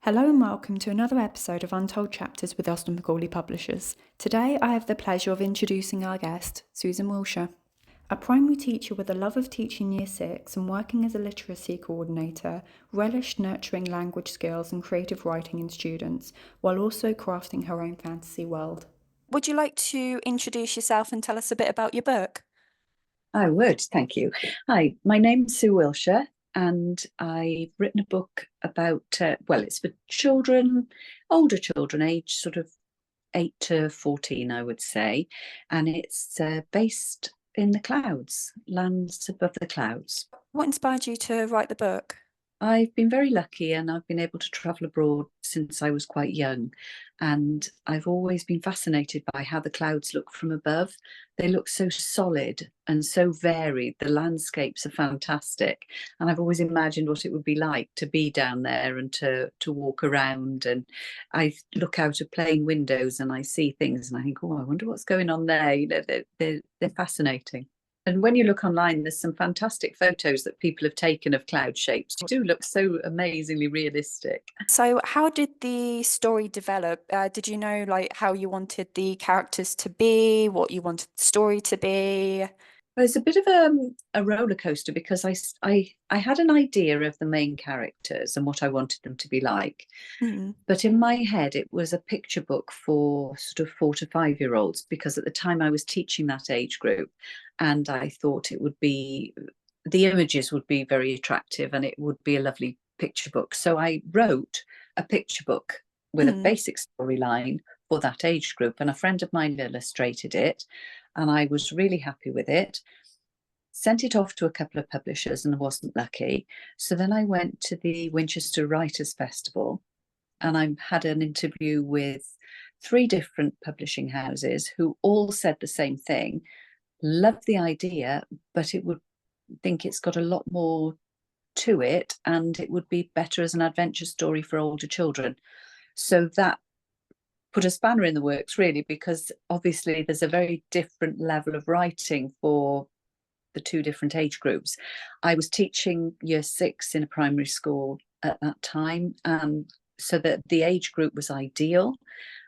Hello and welcome to another episode of Untold Chapters with Austin Macauley Publishers. Today I have the pleasure of introducing our guest, Susan Wilsher. A primary teacher with a love of teaching Year 6 and working as a literacy coordinator, relished nurturing language skills and creative writing in students, while also crafting her own fantasy world. Would you like to introduce yourself and tell us a bit about your book? I would, thank you. Hi, my name's Sue Wilsher, and I've written a book about, it's for children, older children, age sort of 8 to 14, I would say. And it's based in the clouds, lands above the clouds. What inspired you to write the book? I've been very lucky and I've been able to travel abroad since I was quite young. And I've always been fascinated by how the clouds look from above. They look so solid and so varied. The landscapes are fantastic. And I've always imagined what it would be like to be down there and to walk around. And I look out of plane windows and I see things and I think, oh, I wonder what's going on there. You know, they're fascinating. And when you look online, there's some fantastic photos that people have taken of cloud shapes. They do look so amazingly realistic. So how did the story develop? Did you know how you wanted the characters to be, what you wanted the story to be? Well, it's a bit of a roller coaster because I had an idea of the main characters and what I wanted them to be like. But in my head, it was a picture book for sort of 4 to 5 year olds because at the time I was teaching that age group and I thought the images would be very attractive and it would be a lovely picture book. So I wrote a picture book with a basic storyline for that age group, and a friend of mine illustrated it and I was really happy with it. Sent it off to a couple of publishers and I wasn't lucky. So then I went to the Winchester Writers' Festival and I had an interview with 3 different publishing houses who all said the same thing. Love the idea, but it would think it's got a lot more to it and it would be better as an adventure story for older children. So that put a spanner in the works, really, because obviously there's a very different level of writing for the 2 different age groups. I was teaching Year 6 in a primary school at that time, so that the age group was ideal.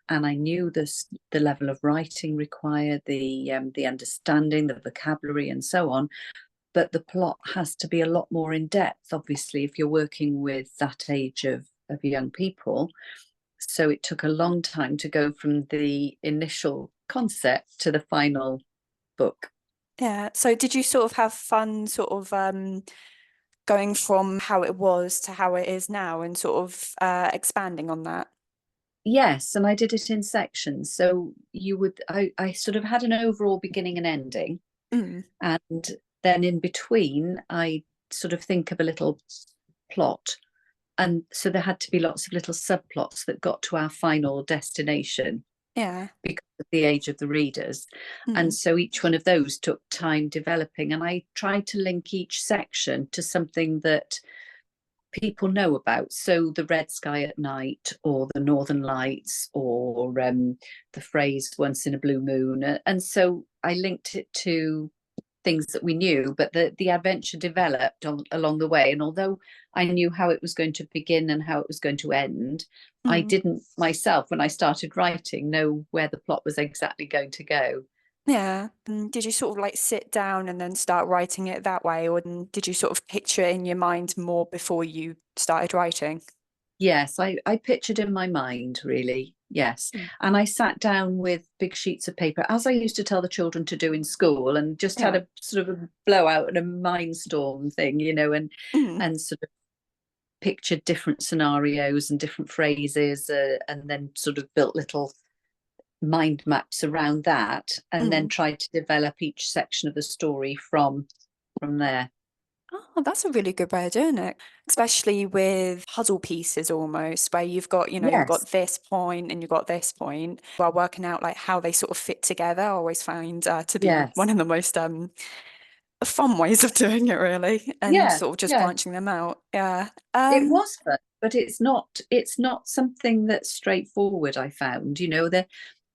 And I knew the level of writing required, the understanding, the vocabulary, and so on. But the plot has to be a lot more in depth, obviously, if you're working with that age of young people. So it took a long time to go from the initial concept to the final book. Yeah. So did you sort of have fun sort of going from how it was to how it is now and sort of expanding on that? Yes, and I did it in sections. So I sort of had an overall beginning and ending. And then in between, I sort of think of a little plot. And so there had to be lots of little subplots that got to our final destination. Yeah. Because of the age of the readers. And so each one of those took time developing. And I tried to link each section to something that people know about. So the red sky at night, or the northern lights, or the phrase once in a blue moon. And so I linked it to things that we knew, but the adventure developed along the way. And although I knew how it was going to begin and how it was going to end, I didn't myself, when I started writing, know where the plot was exactly going to go. Yeah. And did you sort of sit down and then start writing it that way, or did you sort of picture it in your mind more before you started writing? Yes, I pictured in my mind, really. Yes. And I sat down with big sheets of paper, as I used to tell the children to do in school, and just had a sort of a blowout and a mindstorm thing, and sort of pictured different scenarios and different phrases, and then sort of built little mind maps around that, and then tried to develop each section of the story from there. Oh, that's a really good way of doing it, especially with puzzle pieces almost, where you've got, you've got Yes. this point and you've got this point, while working out how they sort of fit together. I always find to be Yes. one of the most fun ways of doing it, really, and Yeah. sort of just Yeah. branching them out. Yeah. It was fun, but it's not something that's straightforward, I found.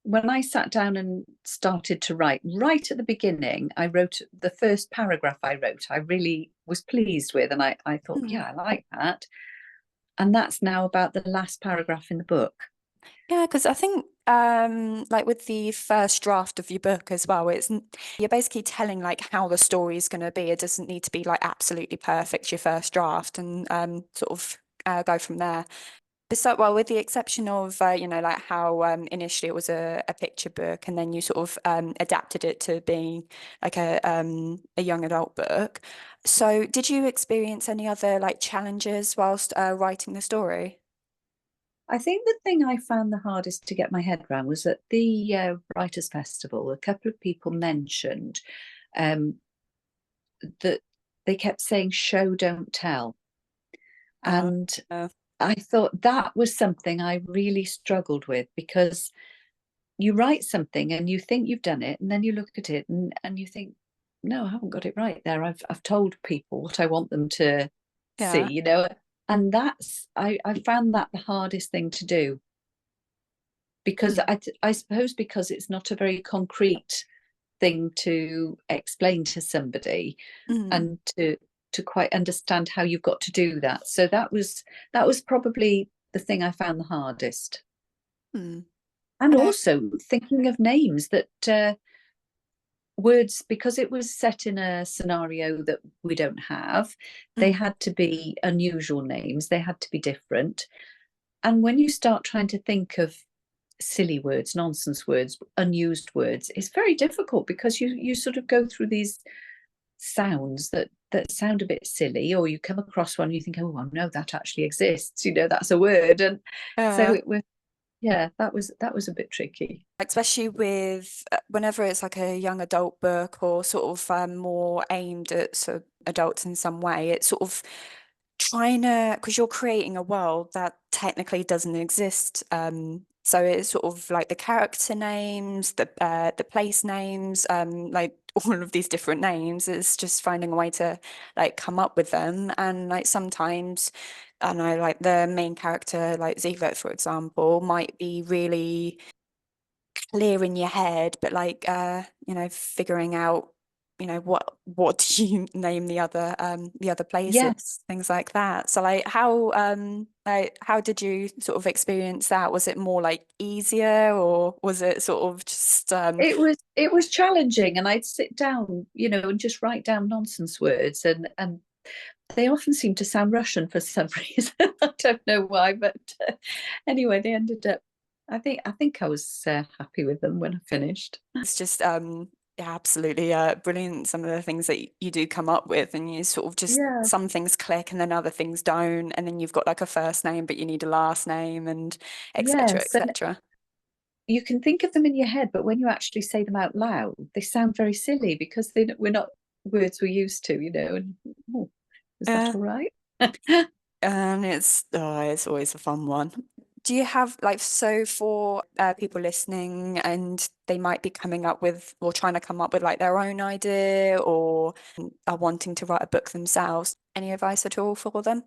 When I sat down and started to write, right at the beginning, I wrote the first paragraph I wrote, I really was pleased with, and I thought, yeah, I like that. And that's now about the last paragraph in the book. Yeah, because I think like with the first draft of your book as well, you're basically telling like how the story is going to be. It doesn't need to be like absolutely perfect, your first draft, and sort of go from there. So, well, with the exception of like how initially it was a picture book, and then you sort of adapted it to being like a young adult book. So, did you experience any other like challenges whilst writing the story? I think the thing I found the hardest to get my head around was at the Writers' Festival, a couple of people mentioned um, that they kept saying show, don't tell. Uh, And uh, I thought that was something I really struggled with, because you write something and you think you've done it, and then you look at it and you think, no, I haven't got it right there. I've told people what I want them to see, yeah. and I found that the hardest thing to do, because Mm, I suppose because it's not a very concrete thing to explain to somebody, mm, and to quite understand how you've got to do that. So that was probably the thing I found the hardest. mm, And also thinking of names that words, because it was set in a scenario that we don't have, they mm, had to be unusual names, they had to be different. And when you start trying to think of silly words, nonsense words, unused words, it's very difficult, because you sort of go through these sounds that sound a bit silly, or you come across one and you think, oh well, no, that actually exists, that's a word. And so uh, it was, yeah, that was a bit tricky. especially with whenever it's like a young adult book or sort of more aimed at sort of adults in some way, it's sort of trying to, because you're creating a world that technically doesn't exist. So it's sort of like the character names, the place names, like all of these different names. It's just finding a way to like come up with them. And like sometimes, I know, like the main character, like Zeeglit, for example, might be really clear in your head, but like figuring out, what do you name the other places, Yes, things like that. So like how did you sort of experience that? Was it more like easier, or was it sort of just it was challenging, and I'd sit down, and just write down nonsense words, and they often seem to sound Russian for some reason. I don't know why, but anyway, they ended up. I think I was happy with them when I finished. it's just yeah, absolutely brilliant, some of the things that you do come up with, and you sort of just Yeah, some things click and then other things don't, and then you've got like a first name but you need a last name, and etc yes, and etc. you can think of them in your head, but when you actually say them out loud, they sound very silly, because we're not words we're used to, And oh, is that Yeah. all right? And it's always a fun one. Do you have like, so for people listening and they might be coming up with or trying to come up with like their own idea, or are wanting to write a book themselves, any advice at all for them?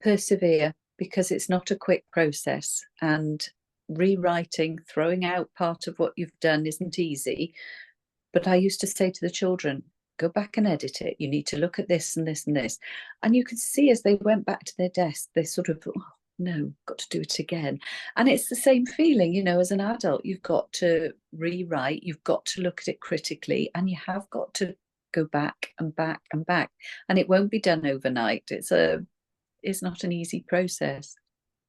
Persevere, because it's not a quick process, and rewriting, throwing out part of what you've done isn't easy. But I used to say to the children, go back and edit it. You need to look at this and this and this. And you could see as they went back to their desk, they sort of, oh, no, got to do it again. And it's the same feeling, as an adult, you've got to rewrite, you've got to look at it critically, and you have got to go back and back and back. And it won't be done overnight. It's not an easy process.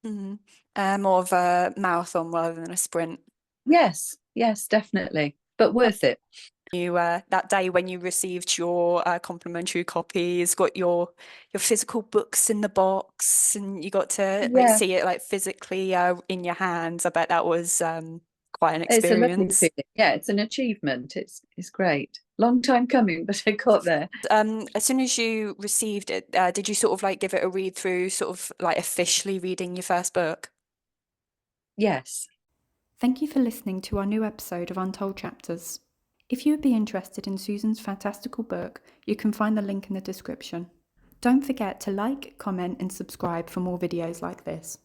Hmm. More of a marathon rather than a sprint. Yes, yes, definitely. But worth it. You that day when you received your complimentary copies, got your physical books in the box, and you got to like Yeah, see it like physically in your hands. I bet that was quite an it's a lovely experience. feeling. Yeah, it's an achievement. It's great. Long time coming, but I got there. As soon as you received it, did you sort of like give it a read through, sort of like officially reading your first book? Yes. Thank you for listening to our new episode of Untold Chapters. If you would be interested in Susan's fantastical book, you can find the link in the description. Don't forget to like, comment, and subscribe for more videos like this.